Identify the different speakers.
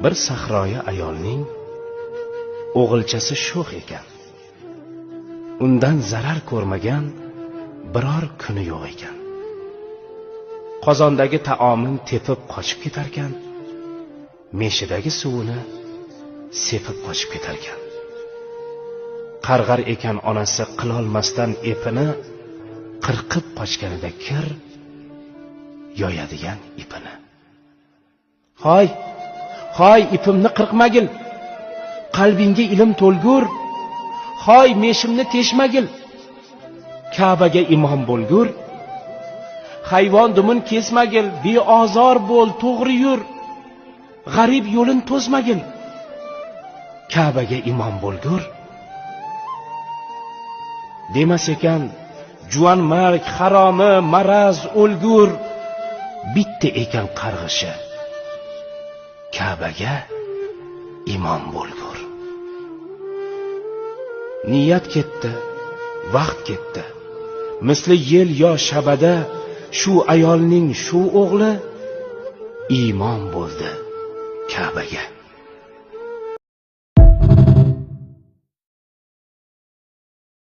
Speaker 1: bir sahroyi ayolning o'g'ilchasi sho'x ekan. Undan zarar ko'rmagan biror kuni yo'q ekan. Qozondagi taomin tepib qochib ketarkan, meshidagi suvini sepib qochib ketarkan. Qarg'ar ekan onasi qilolmasdan epini, qirqib qochganida kir yoyadigan ipini. Hoy ipimni qirqmagil, qalbingga ilm to'lgur. Hoy meshimni teshmagil, Ka'baga imom bo'lgur. Hayvon dumin kesmagil, beozor bo'l, to'g'ri yur. G'arib yo'lin to'smagil, Ka'baga imom bo'lgur. Demas ekan, juvan marg, haromi, maraz, o'lgur. Bitta ekan qarg'ishi, Ka'baga imom bo'lgur. Niyat ketdi, vaqt ketdi. Misli yel yo shabada shu ayolning shu o'g'li imom bo'ldi Ka'baga.